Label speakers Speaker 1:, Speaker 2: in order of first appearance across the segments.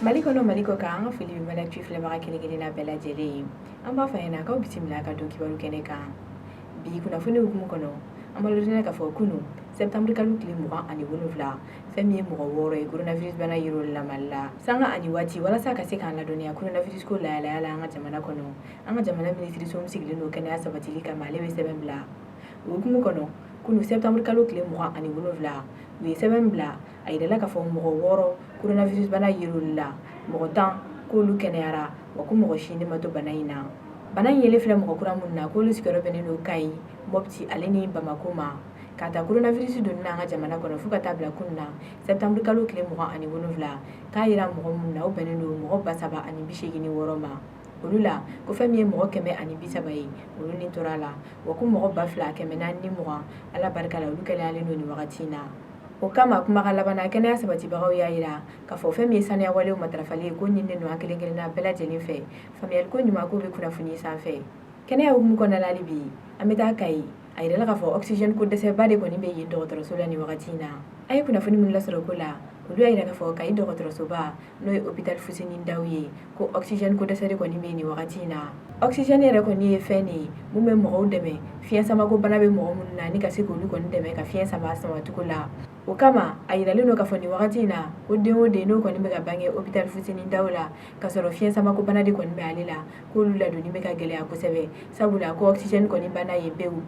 Speaker 1: Maliko no maliko ka an ka fili bɛ Malactu filɛbaga kelen-kelenna bɛɛ lajɛlen. An b'a fɔ ɲɛna k'aw bisimila ka don kibaru kɛnɛ kan. Bi kunnafoni hukumu kɔnɔ, an b'a lajɛ k'a fɔ kunu Septembre kalo tile 27 fɛn min ye mɔgɔ 6 ye coronavirus bana yer'olu la Mali la. Sanga ani waati walasa ka se k'an ladɔnniya coronavirus ko lahalaya la an ka jamana kɔnɔ. An ka jamana minisiriso min sigilen don kɛnɛya sabatili kama ale bɛ sɛbɛn bila. O hukumu kɔnɔ, kunu Septembre kalo tile 27 u ye sɛbɛn bila a yirala k'a fɔ mɔgɔ 6 coronavirus bana yer'olu la. Mɔgɔ 10 k'olu kɛnɛyara wa ko mɔgɔ 9 ma to bana in na. Bana in yelen filɛ mɔgɔ kura minnu na k'olu sigiyɔrɔ bɛnnen don Kayi, Mopti ale ni Bamako ma. K'a ta coronavirus donni na an ka jamana kɔnɔ fo ka taa bila kunun na Septembre kalo tile 27 k'a yira mɔgɔ minnu na o bɛnnen don mɔgɔ 386 ma. Olu la ko fɛn min ye mɔgɔ 130 ye olu ni tora la wa ko mɔgɔ 2420 Ala barika la olu kɛnɛyalen don nin wagati in na. O kama kumakan laban na kɛnɛya sabatibagaw y'a yira k'a fɔ fɛn min ye sanuya walew matarafali ye ko ɲininen don an kelen-kelenna bɛɛ lajɛlen fɛ faamuyali ko ɲuman ko bɛ kunnafoni sanfɛ. Kɛnɛya hukumu kɔnɔna la hali bi an bɛ taa Kayi a yirala k'a fɔ oxygène ko dɛsɛba de kɔni bɛ yen dɔgɔtɔrɔso la nin wagati in na. A ye kunnafoni minnu lasɔrɔ ko la olu y'a yira k'a fɔ Kayi dɔgɔtɔrɔsoba n'o ye hôpital Fuseni Dawu ye ko oxygène ko dɛsɛ de kɔni bɛ yen nin wagati in na. Oxygène yɛrɛ kɔni ye fɛn de ye mun bɛ mɔgɔw dɛmɛ fiɲɛ samako bana bɛ mɔgɔ minnu na ni ka se k'olu kɔni dɛmɛ ka fiɲɛ sama cogo la. O kama a yiralen don k'a fɔ nin wagati in na ko den o den n'o kɔni bɛ ka bange hôpital Fuseni Dawu la k'a sɔrɔ fiɲɛ samako bana de kɔni bɛ ale la k'olu ladonni bɛ ka gɛlɛya kosɛbɛ sabula ko oxygène kɔni banna yen pewu.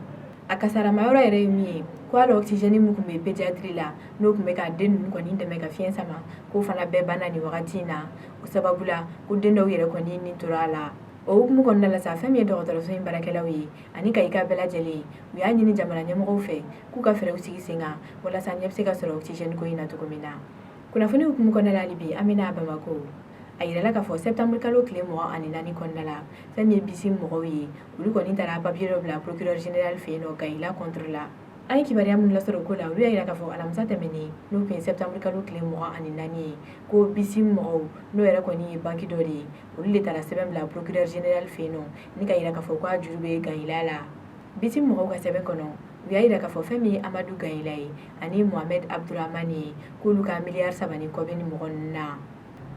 Speaker 1: A kasaramayɔrɔ yɛrɛ ye min ye ko hali oxygène min tun bɛ pédiatrie la n'o tun bɛ ka den ninnu kɔni dɛmɛ ka fiɲɛ sama k'o fana bɛɛ banna nin wagati in na o sababu la ko den dɔw yɛrɛ kɔni ni tora a la. O hukumu kɔnɔna la sa fɛn min ye dɔgɔtɔrɔso in baarakɛlaw ye ani Kayi ka bɛɛ lajɛlen u y'a ɲini jamana ɲɛmɔgɔw fɛ k'u ka fɛɛrɛw sigi sen kan walasa ɲɛ bɛ se ka sɔrɔ oxygène ko in na cogo min na. Kunnafoni hukumu kɔnɔna la hali bi an bɛna Bamako. A yirala k'a fɔ Septembre kalo tile 24 kɔnɔna la fɛn min ye bisi mɔgɔw ye olu kɔni taara papier dɔ bila procureur général fɛ yen nɔ Kayi la contre la. An ye kibaruya minnu lasɔrɔ ko la olu y'a yira k'a fɔ alamisa tɛmɛnen n'o tun ye Septembre kalo tile 24 ye ko bisi mɔgɔw n'o yɛrɛ kɔni ye banque dɔ de ye olu de taara sɛbɛn bila procureur général fɛ yen nɔ ni ka yira k'a fɔ k'a juru bɛ Gayila la. Bisi mɔgɔw ka sɛbɛn kɔnɔ u y'a yira k'a fɔ fɛn min ye Amadu Gayila ye ani Mohamed Abdurahmane ye k'olu ka miliyari 3 ni kɔ bɛ ni mɔgɔ ninnu na.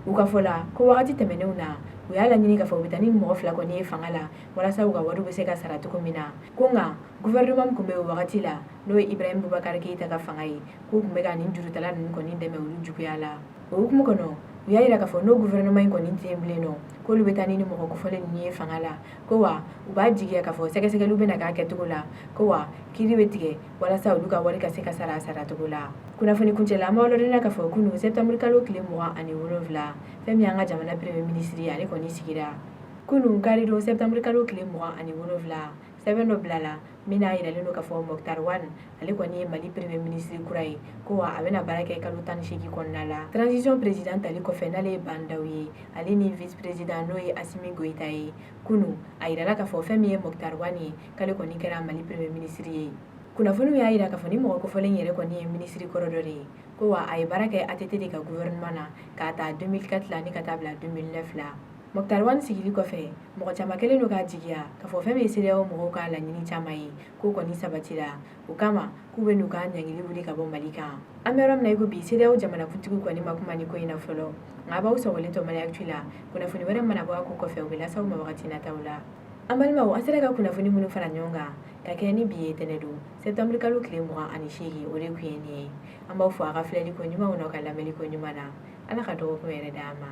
Speaker 1: U ka fɔ la ko wagati tɛmɛnenw na u y'a laɲini k'a fɔ u bɛ taa ni mɔgɔ 2 kɔni ye fanga la walasa u ka wariw bɛ se ka sara cogo min na ko nka gouvernement min tun bɛ o wagati la n'o ye Ibrahim Boubacar Keïta ka fanga ye k'u tun bɛ ka nin jurutala ninnu kɔni dɛmɛ olu juguya la. O hukumu kɔnɔ u y'a yira k'a fɔ n'o gouvernement in kɔni tɛ yen bilen nɔ k'olu bɛ taa ni mɔgɔ kofɔlen ninnu ye fanga la ko wa u b'a jigiya k'a fɔ sɛgɛsɛgɛliw bɛna k'a kɛcogo la ko wa kiiri bɛ tigɛ walasa olu ka wari ka se ka sara a saracogo la. Kunnafoni kuncɛla an b'aw ladɔnniya k'a fɔ kunu Septembre kalo tile 27 fɛn min y'an ka jamana premier ministre ale kɔni sigira. Kunu kari don Septembre kalo tile 27 sɛbɛn dɔ bilala min n'a yiralen don k'a fɔ Mokhtar Wane ale kɔni ye Mali premier ministre kura ye ko wa a bɛna baara kɛ kalo 18 kɔnɔna la. Transition président tali kɔfɛ n'ale ye Ban Dawu ye ale ni vice président n'o ye Assimi Goïta ye kunu a yirala k'a fɔ fɛn min ye Mokhtar Wane ye k'ale kɔni kɛra Mali premier ministre ye. Kunnafoniw y'a yira k'a fɔ ni mɔgɔ kofɔlen yɛrɛ kɔni ye ministre kɔrɔ dɔ de ye ko wa a ye baara kɛ ATT de ka gouvernement na k'a ta 2004 la ni ka taa bila 2009 la. Mokhtar Wane sigili kɔfɛ mɔgɔ caman kɛlen don k'a jigiya k'a fɔ fɛn min ye CEDEAO mɔgɔw ka laɲini caman ye k'o kɔni sabatira o kama k'u bɛ n'u ka ɲangili wuli ka bɔ Mali kan. An bɛ yɔrɔ min na i ko bi CEDEAO jamanakuntigiw kɔni ma kuma ni ko in na fɔlɔ nka a b'aw sɔgɔlen to Malactu la kunnafoni wɛrɛ mana bɔ a ko kɔfɛ u bɛ lase aw ma wagati nataw la. An balimaw an sera ka kunnafoni minnu fara ɲɔgɔn kan ka kɛ ni bi ye tɛnɛ don Septembre kalo tile 28 o de tun ye nin ye. An b'aw fɔ a ka filɛliko ɲumanw n'aw ka lamɛnliko ɲuman na Ala ka dɔgɔkun yɛrɛ d'an ma.